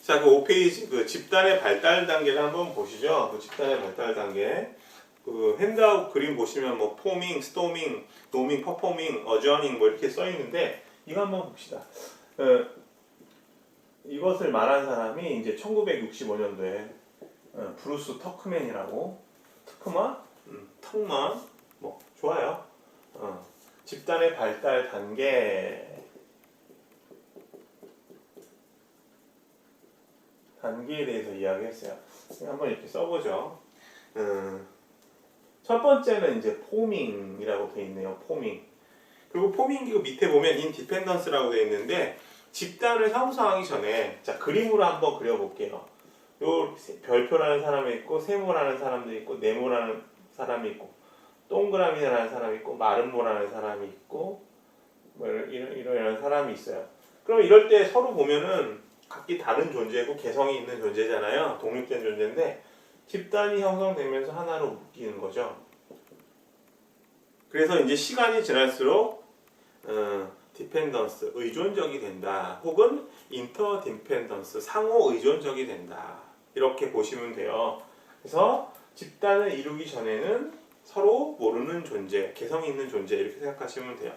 자, 그 5페이지 그 집단의 발달 단계를 한번 보시죠. 그 집단의 발달 단계. 그 핸드아웃 그림 보시면 뭐 포밍, 스토밍, 노밍, 퍼포밍, 어저닝 뭐 이렇게 써 있는데 이거 한번 봅시다. 이것을 말한 사람이 이제 1965년도에 브루스 터크맨이라고 턱만 뭐 좋아요. 집단의 발달 단계에 대해서 이야기했어요. 한번 이렇게 써보죠. 첫 번째는 이제 포밍이라고 돼 있네요. 포밍. 그리고 포밍 기구 밑에 보면 인디펜던스라고 돼 있는데 집단을 형성하기 전에 자 그림으로 한번 그려볼게요. 요 별표라는 사람이 있고 세모라는 사람도 있고 네모라는 사람이 있고 동그라미라는 사람이 있고 마름모라는 사람이 있고 뭐 이런 사람이 있어요. 그럼 이럴 때 서로 보면은 각기 다른 존재고 개성이 있는 존재잖아요. 독립된 존재인데 집단이 형성되면서 하나로 묶이는 거죠. 그래서 이제 시간이 지날수록 디펜던스, 의존적이 된다. 혹은 인터 디펜던스, 상호 의존적이 된다. 이렇게 보시면 돼요. 그래서 집단을 이루기 전에는 서로 모르는 존재, 개성이 있는 존재 이렇게 생각하시면 돼요.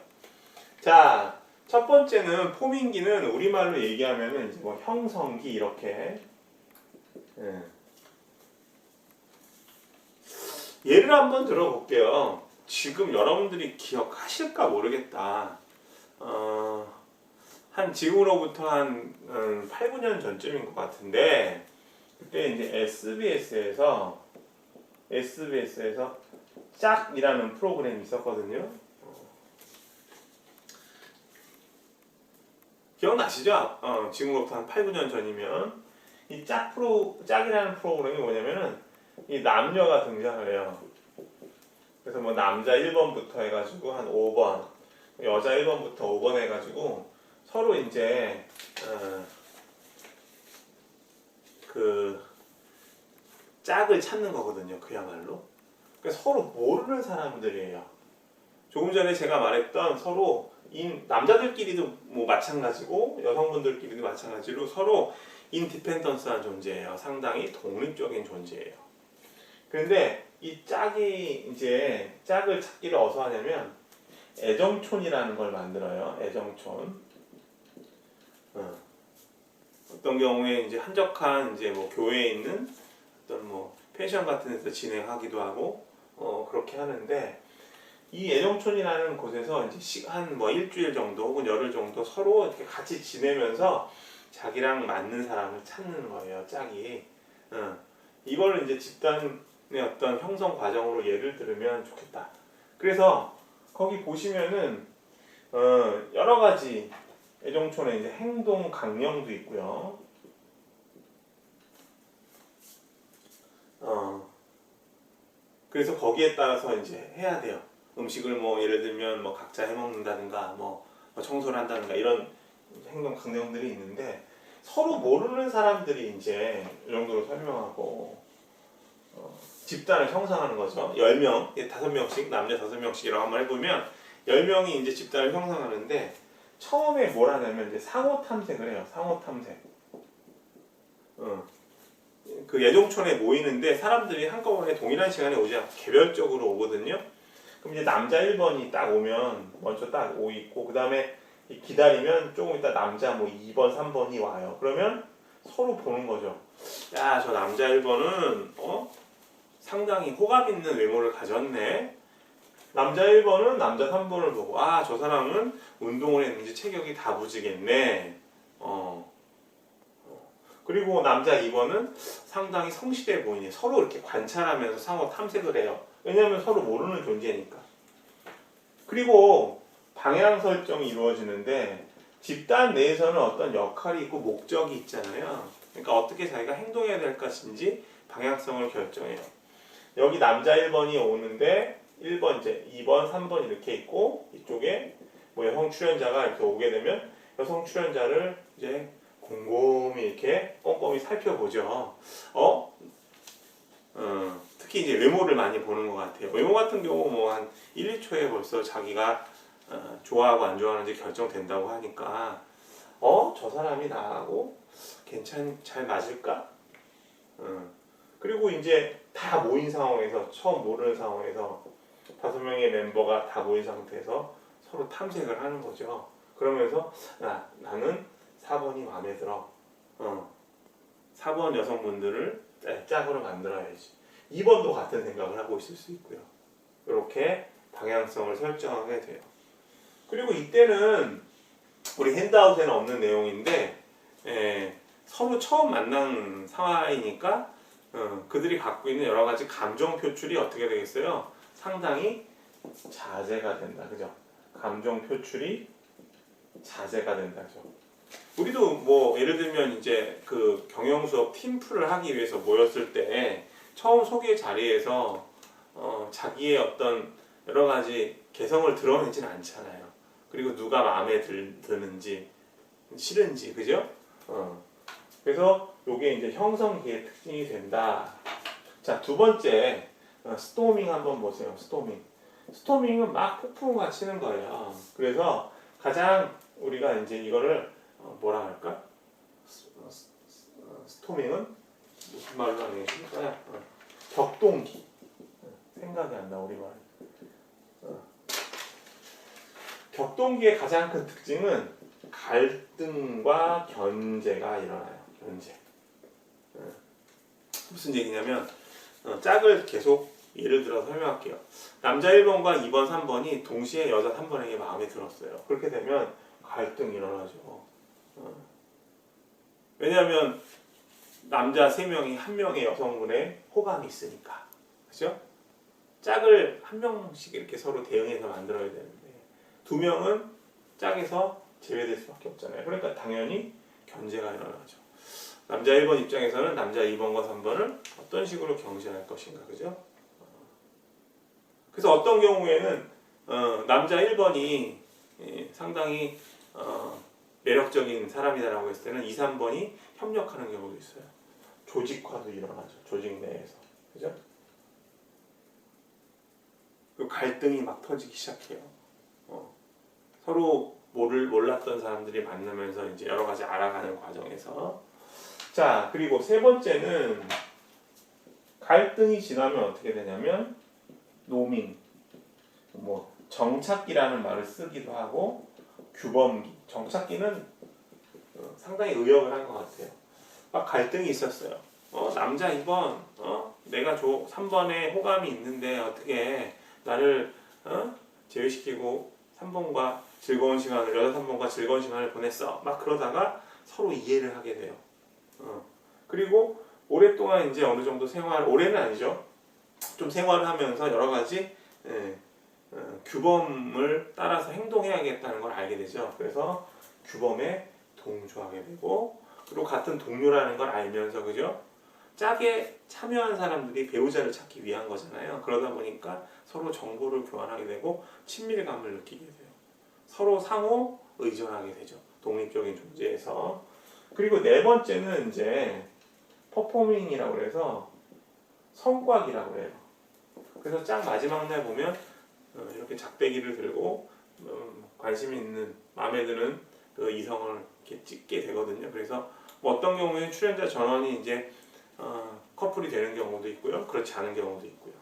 자, 첫 번째는 포밍기는 우리말로 얘기하면은 이제 뭐 형성기 이렇게 예를 한번 들어볼게요. 지금 여러분들이 기억하실까 모르겠다. 한 지금으로부터 한 8, 9년 전쯤인 것 같은데 그때 이제 SBS에서 짝이라는 프로그램이 있었거든요. 기억나시죠? 지금으로부터 한 8, 9년 전이면 이 짝이라는 프로그램이 뭐냐면은 이 남녀가 등장을 해요. 그래서 뭐 남자 1번부터 해가지고 한 5번, 여자 1번부터 5번 해가지고 서로 이제 그 짝을 찾는 거거든요. 그야말로. 그러니까 서로 모르는 사람들이에요. 조금 전에 제가 말했던 서로 남자들끼리도 뭐 마찬가지고 여성분들끼리도 마찬가지로 서로 인디펜던스한 존재예요. 상당히 독립적인 존재예요. 그런데 이 짝이 이제 짝을 찾기를 어디서 하냐면 애정촌이라는 걸 만들어요. 애정촌. 어떤 경우에 이제 한적한 이제 뭐 교회에 있는 어떤 뭐 펜션 같은 데서 진행하기도 하고 그렇게 하는데 이 애정촌이라는 곳에서 이제 한 뭐 일주일 정도 혹은 열흘 정도 서로 이렇게 같이 지내면서 자기랑 맞는 사람을 찾는 거예요. 짝이. 이걸 이제 집단의 어떤 형성 과정으로 예를 들으면 좋겠다. 그래서 거기 보시면은 여러 가지 애정촌에 이제 행동 강령도 있고요. 그래서 거기에 따라서 이제 해야 돼요. 음식을 뭐 예를 들면 뭐 각자 해 먹는다든가 뭐 청소를 한다든가 이런 행동 강령들이 있는데 서로 모르는 사람들이 이제 이 정도로 설명하고 집단을 형성하는 거죠. 10명, 5명씩 남녀 5명씩이라고 한번 해보면 10명이 이제 집단을 형성하는데 처음에 뭘 하냐면 이제 상호 탐색을 해요. 상호 탐색. 그 예종촌에 모이는데 사람들이 한꺼번에 동일한 시간에 오지 않고 개별적으로 오거든요. 그럼 이제 남자 1번이 딱 오면 먼저 딱 있고 그 다음에 기다리면 조금 있다 남자 뭐 2번, 3번이 와요. 그러면 서로 보는 거죠. 야, 저 남자 1번은 상당히 호감 있는 외모를 가졌네. 남자 1번은 남자 3번을 보고 아, 저 사람은 운동을 했는지 체격이 다부지겠네. 그리고 남자 2번은 상당히 성실해 보이네. 서로 이렇게 관찰하면서 상호 탐색을 해요. 왜냐하면 서로 모르는 존재니까. 그리고 방향 설정이 이루어지는데 집단 내에서는 어떤 역할이 있고 목적이 있잖아요. 그러니까 어떻게 자기가 행동해야 될 것인지 방향성을 결정해요. 여기 남자 1번이 오는데 1번, 이제 2번, 3번 이렇게 있고 이쪽에 뭐 여성 출연자가 이렇게 오게 되면 여성 출연자를 이제 곰곰이 이렇게 꼼꼼히 살펴보죠. 특히 이제 외모를 많이 보는 것 같아요. 외모 같은 경우 뭐 한 1, 2초에 벌써 자기가 좋아하고 안 좋아하는지 결정된다고 하니까 저 사람이 나하고 잘 맞을까? 그리고 이제 다 모인 상황에서 처음 모르는 상황에서 5명의 멤버가 다 모인 상태에서 서로 탐색을 하는 거죠. 그러면서 나는 4번이 마음에 들어. 4번 여성분들을 짝으로 만들어야지. 2번도 같은 생각을 하고 있을 수 있고요. 이렇게 방향성을 설정하게 돼요. 그리고 이때는 우리 핸드아웃에는 없는 내용인데 서로 처음 만난 상황이니까 그들이 갖고 있는 여러 가지 감정 표출이 어떻게 되겠어요? 상당히 자제가 된다. 그죠? 감정 표출이 자제가 된다죠. 우리도 뭐 예를 들면 이제 그 경영 수업 팀플을 하기 위해서 모였을 때 처음 소개 자리에서 자기의 어떤 여러 가지 개성을 드러내지는 않잖아요. 그리고 누가 마음에 드는지 싫은지 그죠? 그래서 이게 이제 형성기의 특징이 된다. 자, 두 번째 스토밍 한번 보세요. 스토밍은 막 폭풍우가 치는 거예요. 그래서 가장 우리가 이제 이거를 뭐라 할까? 스토밍은 무슨 말로 하겠습니까? 격동기. 생각이 안 나, 우리말. 격동기의 가장 큰 특징은 갈등과 견제가 일어나요. 견제. 무슨 얘기냐면 짝을 계속 예를 들어 설명할게요. 남자 1번과 2번, 3번이 동시에 여자 3번에게 마음에 들었어요. 그렇게 되면 갈등이 일어나죠. 왜냐하면 남자 3명이 한 명의 여성분의 호감이 있으니까. 그죠? 짝을 한 명씩 이렇게 서로 대응해서 만들어야 되는데 2명은 짝에서 제외될 수밖에 없잖아요. 그러니까 당연히 견제가 일어나죠. 남자 1번 입장에서는 남자 2번과 3번을 어떤 식으로 경쟁할 것인가, 그죠? 그래서 어떤 경우에는 남자 1번이 상당히 매력적인 사람이다라고 했을 때는 2, 3번이 협력하는 경우도 있어요. 조직화도 일어나죠. 조직 내에서, 그죠? 그 갈등이 막 터지기 시작해요. 서로 몰랐던 사람들이 만나면서 이제 여러 가지 알아가는 과정에서. 자, 그리고 세 번째는 갈등이 지나면 어떻게 되냐면 노밍, 뭐 정착기라는 말을 쓰기도 하고 규범기. 정착기는 상당히 의역을 한 것 같아요. 막 갈등이 있었어요. 남자 2번, 내가 3번에 호감이 있는데 어떻게 나를 제외시키고 3번과 즐거운 시간을 여자 3번과 즐거운 시간을 보냈어. 막 그러다가 서로 이해를 하게 돼요. 그리고 오랫동안 이제 어느 정도 올해는 아니죠. 좀 생활을 하면서 여러 가지 규범을 따라서 행동해야겠다는 걸 알게 되죠. 그래서 규범에 동조하게 되고 그리고 같은 동료라는 걸 알면서 그죠? 짝에 참여한 사람들이 배우자를 찾기 위한 거잖아요. 그러다 보니까 서로 정보를 교환하게 되고 친밀감을 느끼게 돼요. 서로 상호 의존하게 되죠. 독립적인 존재에서. 그리고 네 번째는 이제 퍼포밍이라고 해서 성곽이라고 해요. 그래서 짝 마지막 날 보면 이렇게 작대기를 들고 관심 있는 마음에 드는 그 이성을 이렇게 찍게 되거든요. 그래서 뭐 어떤 경우에는 출연자 전원이 이제 커플이 되는 경우도 있고요. 그렇지 않은 경우도 있고요.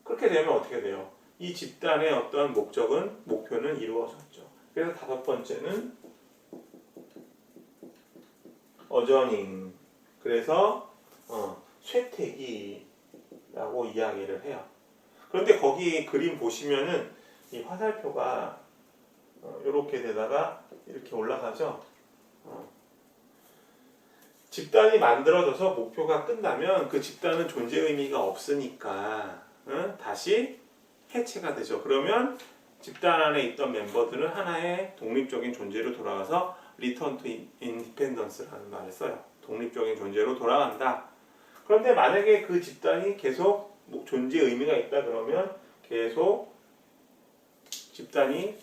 그렇게 되면 어떻게 돼요? 이 집단의 어떤 목표는 이루어졌죠. 그래서 다섯 번째는 어저닝. 그래서 쇠퇴기라고 이야기를 해요. 그런데 거기 그림 보시면은 이 화살표가 이렇게 되다가 이렇게 올라가죠. 집단이 만들어져서 목표가 끝나면 그 집단은 존재 의미가 없으니까 다시 해체가 되죠. 그러면 집단 안에 있던 멤버들은 하나의 독립적인 존재로 돌아가서 Return to Independence라는 말을 써요. 독립적인 존재로 돌아간다. 그런데 만약에 그 집단이 계속 존재 의미가 있다 그러면 계속 집단이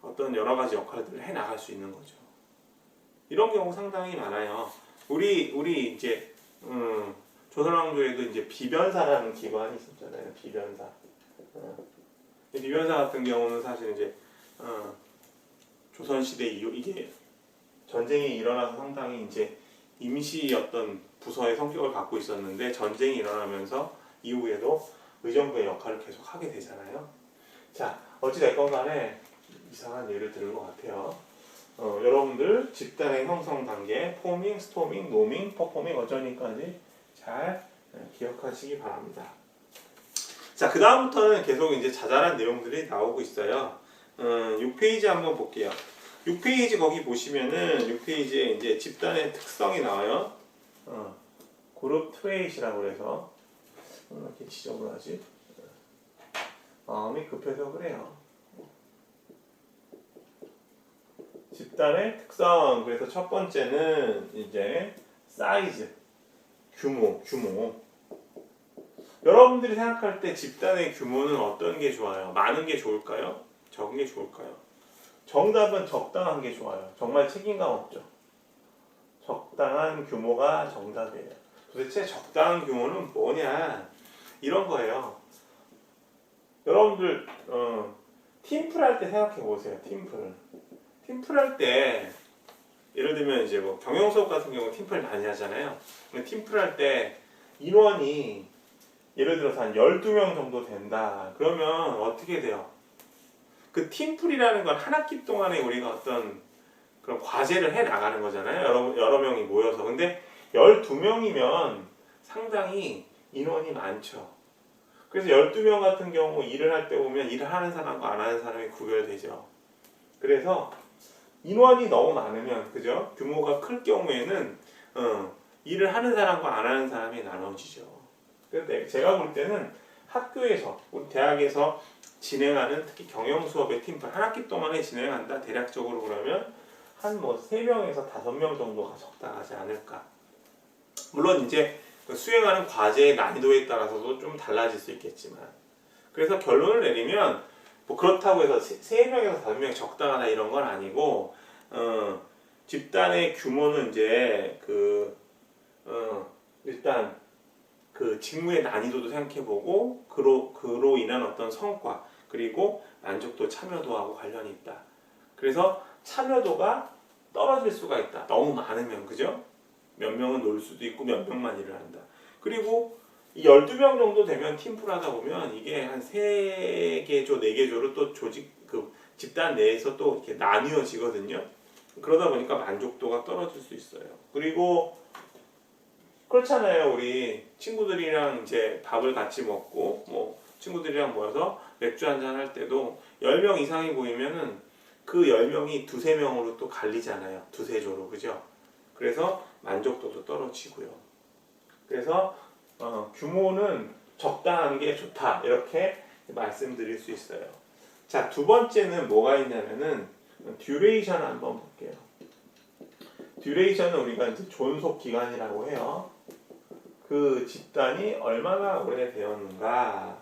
어떤 여러 가지 역할들을 해 나갈 수 있는 거죠. 이런 경우 상당히 많아요. 우리 이제 조선왕조에도 이제 비변사라는 기관이 있었잖아요. 비변사. 비변사 같은 경우는 사실 이제 조선시대 이후 이게 전쟁이 일어나서 상당히 이제 임시 어떤 부서의 성격을 갖고 있었는데 전쟁이 일어나면서 이후에도 의정부의 역할을 계속 하게 되잖아요. 자, 어찌됐건 간에 이상한 예를 들은 것 같아요. 여러분들 집단의 형성 단계, 포밍, 스토밍, 노밍, 퍼포밍 어쩌니까지 잘 기억하시기 바랍니다. 자, 그 다음부터는 계속 이제 자잘한 내용들이 나오고 있어요. 6페이지 한번 볼게요. 6페이지 거기 보시면은 6페이지에 이제 집단의 특성이 나와요. 그룹 트레이시라고 그래서 이렇게 지적을 하지. 마음이 급해서 그래요. 집단의 특성. 그래서 첫 번째는 이제 사이즈, 규모. 여러분들이 생각할 때 집단의 규모는 어떤 게 좋아요? 많은 게 좋을까요? 적은 게 좋을까요? 정답은 적당한 게 좋아요. 정말 책임감 없죠. 적당한 규모가 정답이에요. 도대체 적당한 규모는 뭐냐? 이런 거예요. 여러분들 팀플 할 때 생각해 보세요. 팀플 할 때 예를 들면 이제 뭐 경영 수업 같은 경우 팀플 많이 하잖아요. 근데 팀플 할 때 인원이 예를 들어서 한 12명 정도 된다. 그러면 어떻게 돼요? 그 팀플이라는 건 한 학기 동안에 우리가 어떤 그런 과제를 해 나가는 거잖아요. 여러 명이 모여서. 근데 12명이면 상당히 인원이 많죠. 그래서 12명 같은 경우 일을 할 때 보면 일을 하는 사람과 안 하는 사람이 구별되죠. 그래서 인원이 너무 많으면, 그죠? 규모가 클 경우에는 일을 하는 사람과 안 하는 사람이 나눠지죠. 그래서 제가 볼 때는 학교에서, 우리 대학에서 진행하는 특히 경영 수업의 팀플 한 학기 동안에 진행한다. 대략적으로 그러면 한 뭐 3명에서 5명 정도가 적당하지 않을까. 물론 이제 수행하는 과제의 난이도에 따라서도 좀 달라질 수 있겠지만, 그래서 결론을 내리면 뭐 그렇다고 해서 3명에서 5명이 적당하다 이런 건 아니고, 집단의 규모는 이제 일단 그 직무의 난이도도 생각해보고 그로 인한 어떤 성과 그리고 만족도, 참여도하고 관련이 있다. 그래서 참여도가 떨어질 수가 있다. 너무 많으면, 그죠? 몇 명은 놀 수도 있고 몇 명만 일을 한다. 그리고 이 12명 정도 되면 팀플 하다 보면 이게 한 3개 조, 4개 조로 또 집단 내에서 또 이렇게 나뉘어지거든요. 그러다 보니까 만족도가 떨어질 수 있어요. 그리고 그렇잖아요. 우리 친구들이랑 이제 밥을 같이 먹고 뭐 친구들이랑 모여서 맥주 한잔 할 때도 10명 이상이 모이면은 그 10명이 2-3명으로 또 갈리잖아요. 2-3조로. 그죠? 그래서 만족도도 떨어지고요. 그래서 규모는 적당한 게 좋다. 이렇게 말씀드릴 수 있어요. 자, 두 번째는 뭐가 있냐면은 듀레이션 한번 볼게요. 듀레이션은 우리가 이제 존속 기간이라고 해요. 그 집단이 얼마나 오래되었는가.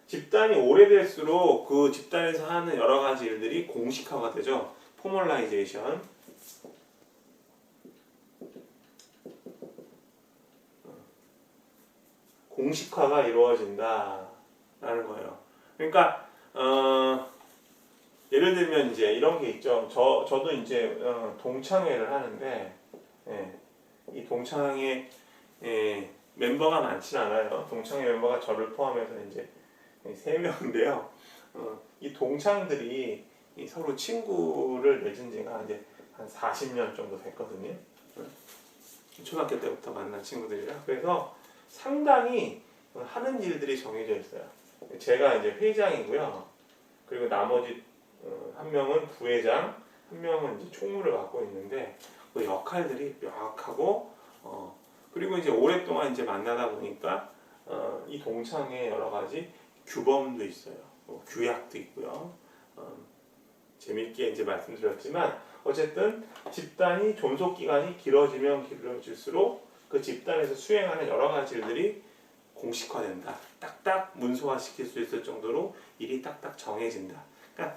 집단이 오래될수록 그 집단에서 하는 여러 가지 일들이 공식화가 되죠. 포멀라이제이션. 공식화가 이루어진다라는 거예요. 그러니까 예를 들면 이제 이런 게 있죠. 저도 이제 동창회를 하는데, 이 동창회 멤버가 많진 않아요. 동창회 멤버가 저를 포함해서 이제 3명인데요. 이 동창들이 서로 친구를 맺은 지가 이제 한 40년 정도 됐거든요. 초등학교 때부터 만난 친구들이라. 그래서 상당히 하는 일들이 정해져 있어요. 제가 이제 회장이고요. 그리고 나머지 한 명은 부회장, 한 명은 이제 총무를 맡고 있는데 그 역할들이 명확하고 그리고 이제 오랫동안 이제 만나다 보니까 이 동창회 여러 가지 규범도 있어요. 규약도 있고요. 재밌게 이제 말씀드렸지만 어쨌든 집단이 존속 기간이 길어지면 길어질수록 그 집단에서 수행하는 여러 가지 일들이 공식화된다. 딱딱 문서화시킬 수 있을 정도로 일이 딱딱 정해진다. 그러니까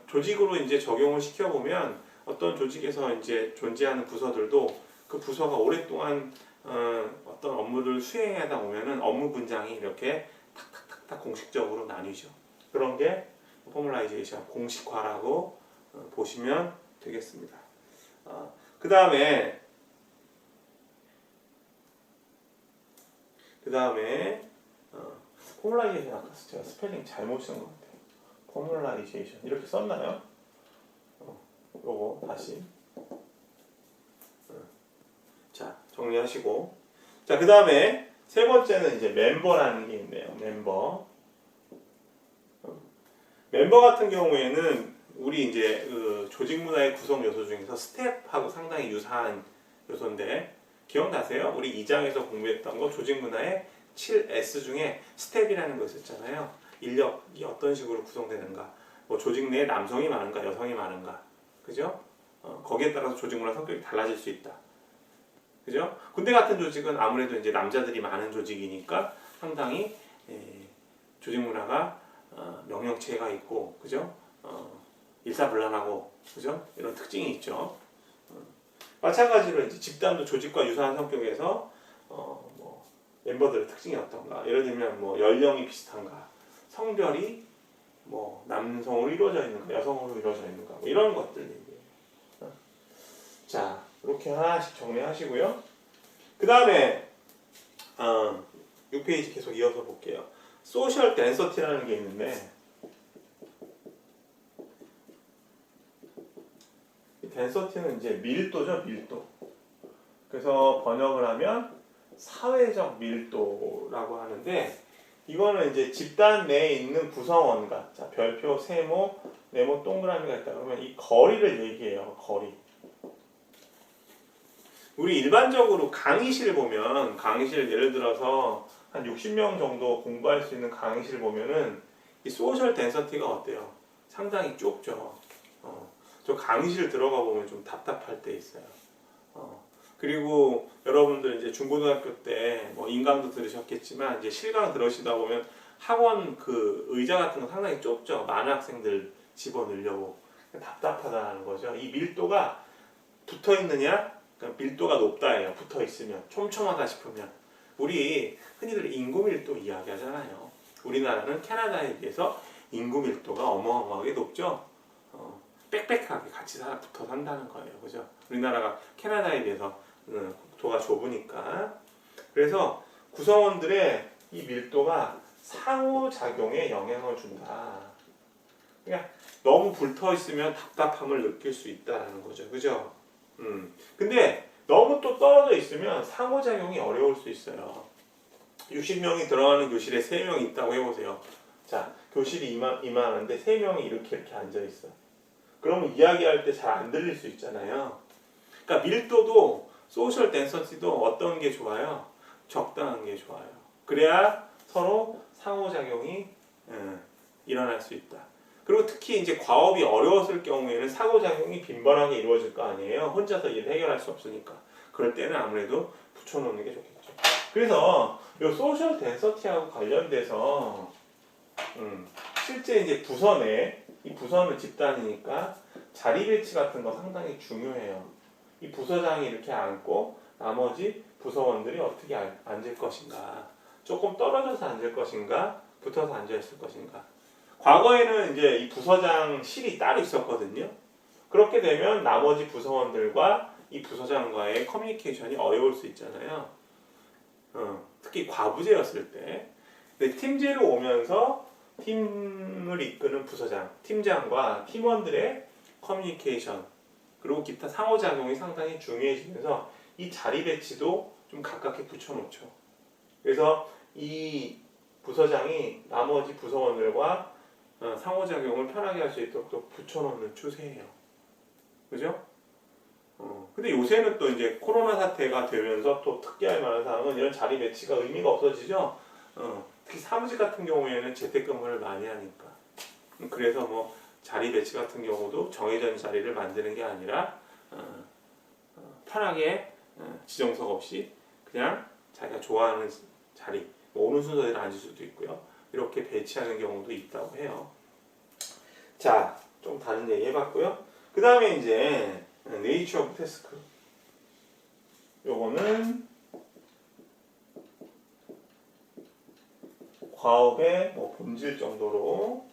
조직으로 이제 적용을 시켜보면 어떤 조직에서 이제 존재하는 부서들도 그 부서가 오랫동안 어떤 업무를 수행하다 보면은 업무 분장이 이렇게 탁탁탁탁 공식적으로 나뉘죠. 그런 게 포멀라이제이션 공식화라고 보시면 되겠습니다. 그 다음에 포멀라이제이션 아까 제가 스펠링 잘못 쓴 것 같아요. 포멀라이제이션 이렇게 썼나요? 요거 다시 자 정리하시고 자 그 다음에 세 번째는 이제 멤버라는 게 있네요. 멤버 같은 경우에는 우리 이제 그 조직 문화의 구성 요소 중에서 스텝하고 상당히 유사한 요소인데 기억나세요? 우리 2장에서 공부했던 거 조직 문화의 7S 중에 스텝이라는 거 있었잖아요. 인력이 어떤 식으로 구성되는가, 뭐 조직 내에 남성이 많은가, 여성이 많은가, 그죠? 거기에 따라서 조직 문화 성격이 달라질 수 있다. 그죠? 군대 같은 조직은 아무래도 이제 남자들이 많은 조직이니까 상당히 조직 문화가 명령체가 있고, 그죠? 일사불란하고, 그죠? 이런 특징이 있죠. 마찬가지로 이제 집단도 조직과 유사한 성격에서 뭐 멤버들의 특징이 어떤가? 예를 들면 뭐 연령이 비슷한가, 성별이 뭐 남성으로 이루어져 있는가, 여성으로 이루어져 있는가, 뭐 이런 것들 얘기해요. 자, 이렇게 하나씩 정리하시고요. 그 다음에 6페이지 계속 이어서 볼게요. 소셜 덴서티라는 게 있는데 이 덴서티는 이제 밀도죠, 밀도. 그래서 번역을 하면 사회적 밀도라고 하는데 이거는 이제 집단 내에 있는 구성원과 자, 별표, 세모, 네모, 동그라미가 있다 그러면 이 거리를 얘기해요. 거리. 우리 일반적으로 강의실 보면 강의실 예를 들어서 한 60명 정도 공부할 수 있는 강의실 보면은 이 소셜 덴서티가 어때요? 상당히 좁죠. 저 강의실 들어가 보면 좀 답답할 때 있어요. 그리고 여러분들 이제 중고등학교 때 뭐 인강도 들으셨겠지만 이제 실강 들으시다 보면 학원 그 의자 같은 거 상당히 좁죠. 많은 학생들 집어넣으려고 답답하다는 거죠. 이 밀도가 붙어 있느냐? 그러니까 밀도가 높다예요. 붙어 있으면 촘촘하다 싶으면 우리 흔히들 인구 밀도 이야기하잖아요. 우리나라는 캐나다에 비해서 인구 밀도가 어마어마하게 높죠. 빽빽하게 같이 붙어 산다는 거예요. 그죠? 우리나라가 캐나다에 비해서 국토가 좁으니까. 그래서 구성원들의 이 밀도가 상호작용에 영향을 준다. 그러니까 너무 붙어 있으면 답답함을 느낄 수 있다는 거죠. 그죠? 근데 너무 또 떨어져 있으면 상호작용이 어려울 수 있어요. 60명이 들어가는 교실에 3명이 있다고 해보세요. 자, 교실이 이만한데 3명이 이렇게 앉아있어. 그러면 이야기할 때 잘 안 들릴 수 있잖아요. 그러니까 밀도도 소셜 덴서티도 어떤 게 좋아요? 적당한 게 좋아요. 그래야 서로 상호작용이 일어날 수 있다. 그리고 특히 이제 과업이 어려웠을 경우에는 상호작용이 빈번하게 이루어질 거 아니에요. 혼자서 일을 해결할 수 없으니까. 그럴 때는 아무래도 붙여놓는 게 좋겠죠. 그래서 이 소셜 덴서티하고 관련돼서 실제 이제 부서 내 이 부서는 집단이니까 자리 배치 같은 거 상당히 중요해요. 이 부서장이 이렇게 앉고 나머지 부서원들이 어떻게 앉을 것인가, 조금 떨어져서 앉을 것인가, 붙어서 앉아 있을 것인가. 과거에는 이제 이 부서장실이 따로 있었거든요. 그렇게 되면 나머지 부서원들과 이 부서장과의 커뮤니케이션이 어려울 수 있잖아요. 특히 과부제였을 때. 근데 팀제로 오면서 팀을 이끄는 부서장, 팀장과 팀원들의 커뮤니케이션 그리고 기타 상호작용이 상당히 중요해지면서 이 자리 배치도 좀 가깝게 붙여놓죠. 그래서 이 부서장이 나머지 부서원들과 상호작용을 편하게 할 수 있도록 또 붙여놓는 추세예요. 그죠? 근데 요새는 또 이제 코로나 사태가 되면서 또 특이할 만한 사항은 이런 자리 배치가 의미가 없어지죠. 특히 사무직 같은 경우에는 재택근무를 많이 하니까. 그래서 뭐 자리 배치 같은 경우도 정해진 자리를 만드는 게 아니라 편하게 지정석 없이 그냥 자기가 좋아하는 자리, 뭐 오는 순서대로 앉을 수도 있고요. 이렇게 배치하는 경우도 있다고 해요. 자, 좀 다른 얘기 해봤고요. 그 다음에 이제 네이처 오브 태스크. 요거는 과업의 뭐 본질 정도로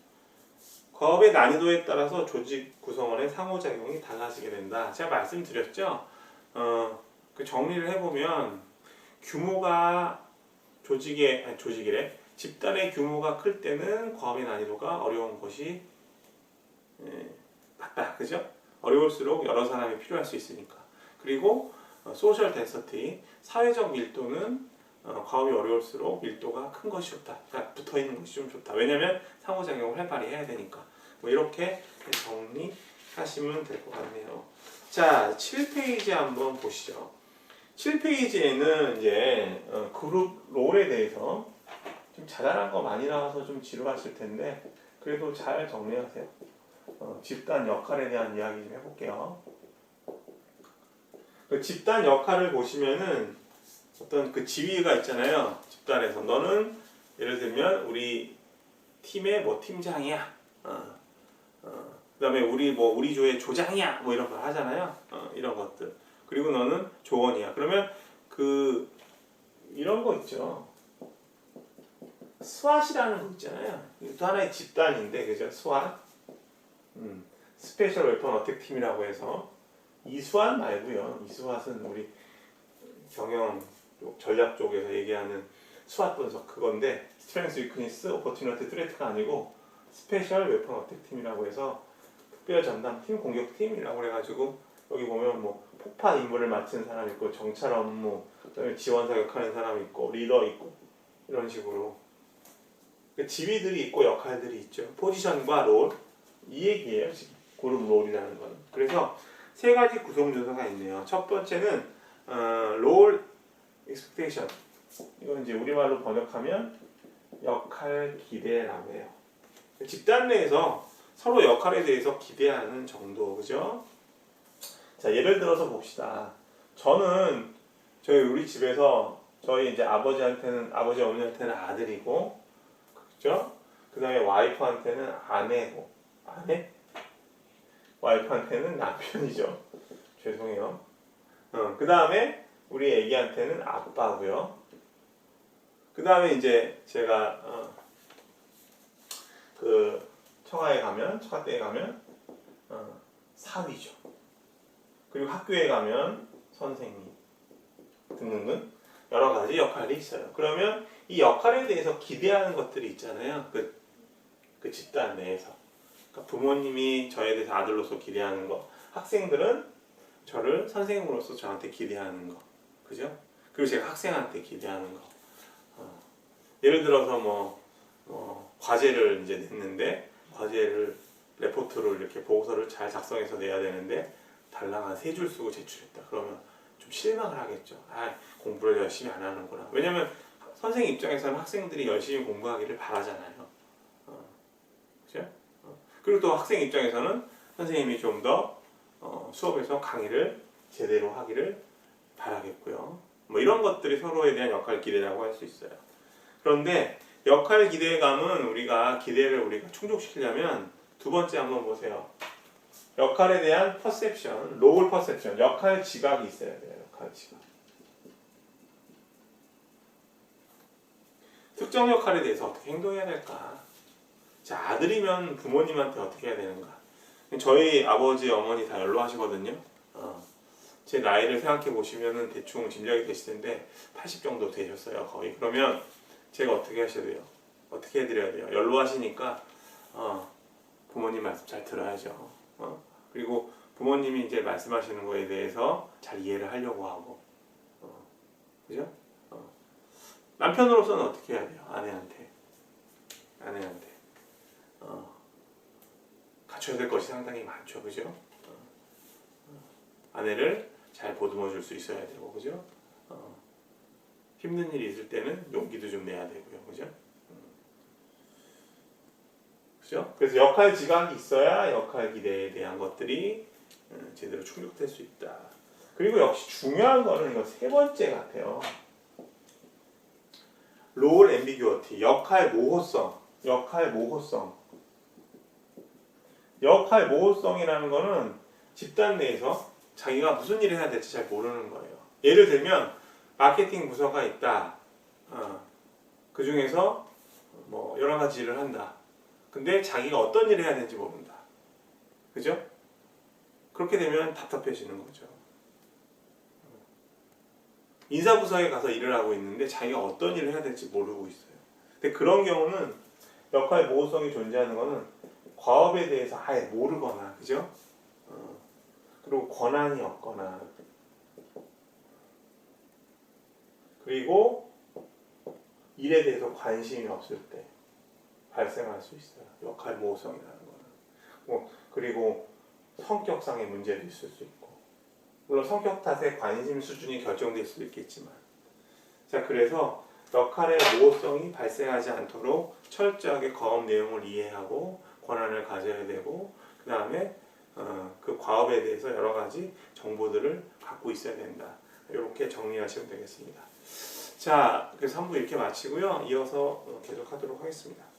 과업의 난이도에 따라서 조직 구성원의 상호작용이 달라지게 된다. 제가 말씀드렸죠. 그 정리를 해보면 규모가 조직이래. 집단의 규모가 클 때는 과업의 난이도가 어려운 것이 맞다. 그죠? 어려울수록 여러 사람이 필요할 수 있으니까. 그리고 소셜 덴서티, 사회적 밀도는 과업이 어려울수록 밀도가 큰 것이 좋다. 그러니까 붙어있는 것이 좀 좋다. 왜냐면 상호작용을 활발히 해야 되니까. 뭐 이렇게 정리하시면 될 것 같네요. 자, 7페이지 한번 보시죠. 7페이지에는 이제 그룹 롤에 대해서 좀 자잘한 거 많이 나와서 좀 지루하실 텐데 그래도 잘 정리하세요. 집단 역할에 대한 이야기 좀 해볼게요. 그 집단 역할을 보시면은 어떤 그 지위가 있잖아요. 집단에서 너는 예를 들면 우리 팀의 뭐 팀장이야. 그다음에 우리 조의 조장이야. 뭐 이런 걸 하잖아요. 이런 것들. 그리고 너는 조원이야. 그러면 이런 거 있죠. 스왓이라는 거 있잖아요. 이것도 하나의 집단인데, 그죠? 스왓. 스페셜 웨폰 어택 팀이라고 해서 이 스왓 말고요. 이 스왓은 우리 경영 전략 쪽에서 얘기하는 스왓 분석 그건데 스트렝스 위크니스 오퍼튜니티 트레트가 아니고 스페셜 웨폰 어택 팀이라고 해서 특별 전담팀 공격팀이라고 해가지고 여기 보면 뭐 폭파 임무를 맡은 사람 있고 정찰 업무 그다음에 지원 사격하는 사람 있고 리더 있고 이런 식으로 지위들이 있고 역할들이 있죠. 포지션과 롤 이 얘기예요 지금 그룹 롤이라는 건. 그래서 세 가지 구성 요소가 있네요. 첫 번째는 롤 expectation. 이건 이제 우리말로 번역하면 역할 기대라고 해요. 집단 내에서 서로 역할에 대해서 기대하는 정도, 그죠? 자, 예를 들어서 봅시다. 저는 우리 집에서 저희 이제 아버지 어머니한테는 아들이고, 그죠? 그 다음에 와이프한테는 아내고, 와이프한테는 남편이죠. 죄송해요. 그 다음에 우리 애기한테는 아빠고요. 그 다음에 이제 제가 그 처가댁에 가면 사위죠. 그리고 학교에 가면 선생님 등등등 여러 가지 역할이 있어요. 그러면 이 역할에 대해서 기대하는 것들이 있잖아요. 그 집단 내에서. 그러니까 부모님이 저에 대해서 아들로서 기대하는 거, 학생들은 저를 선생님으로서 저한테 기대하는 거, 그죠? 그리고 제가 학생한테 기대하는 거. 예를 들어서 과제를 이제 냈는데 과제를 레포트를 이렇게 보고서를 잘 작성해서 내야 되는데 달랑 한 3줄 쓰고 제출했다. 그러면 좀 실망을 하겠죠. 공부를 열심히 안 하는구나. 왜냐면 선생님 입장에서는 학생들이 열심히 공부하기를 바라잖아요. 그죠? 그리고 또 학생 입장에서는 선생님이 좀 더 수업에서 강의를 제대로 하기를 바라겠고요. 뭐 이런 것들이 서로에 대한 역할 기대라고 할 수 있어요. 그런데 역할 기대감은 기대를 충족시키려면 두 번째 한번 보세요. 역할에 대한 퍼셉션, 롤 퍼셉션, 역할 지각이 있어야 돼요. 역할 지각. 특정 역할에 대해서 어떻게 행동해야 될까? 자, 아들이면 부모님한테 어떻게 해야 되는가? 저희 아버지, 어머니 다 연로하시거든요. 제 나이를 생각해 보시면 대충 짐작이 되실 텐데 80 정도 되셨어요, 거의. 그러면 제가 어떻게 하셔야 돼요? 어떻게 해드려야 돼요? 연로하시니까 부모님 말씀 잘 들어야죠. 그리고 부모님이 이제 말씀하시는 거에 대해서 잘 이해를 하려고 하고, 그죠? 남편으로서는 어떻게 해야 돼요? 아내한테 갖춰야 될 것이 상당히 많죠, 그죠? 아내를 잘 보듬어 줄 수 있어야 되고, 그죠? 힘든 일이 있을 때는 용기도 좀 내야 되고요, 그죠? 그죠? 그래서 역할 지각이 있어야 역할 기대에 대한 것들이 제대로 충족될 수 있다. 그리고 역시 중요한 거는 이거 세 번째 같아요. 롤 앰비규어티, 역할 모호성. 역할 모호성이라는 거는 집단 내에서 자기가 무슨 일을 해야 될지 잘 모르는 거예요. 예를 들면 마케팅 부서가 있다. 그 중에서 뭐 여러 가지 일을 한다. 근데 자기가 어떤 일을 해야 되는지 모른다. 그죠? 그렇게 되면 답답해지는 거죠. 인사부서에 가서 일을 하고 있는데 자기가 어떤 일을 해야 될지 모르고 있어요. 근데 그런 경우는 역할 모호성이 존재하는 거는 과업에 대해서 아예 모르거나, 그죠? 그리고 권한이 없거나, 그리고 일에 대해서 관심이 없을 때 발생할 수 있어요. 역할 모호성이라는 거는. 그리고 성격상의 문제도 있을 수 있고, 물론 성격 탓에 관심 수준이 결정될 수도 있겠지만, 자, 그래서 역할의 모호성이 발생하지 않도록 철저하게 과업 내용을 이해하고 권한을 가져야 되고, 그 다음에 그 과업에 대해서 여러 가지 정보들을 갖고 있어야 된다. 이렇게 정리하시면 되겠습니다. 자, 그래서 3부 이렇게 마치고요. 이어서 계속하도록 하겠습니다.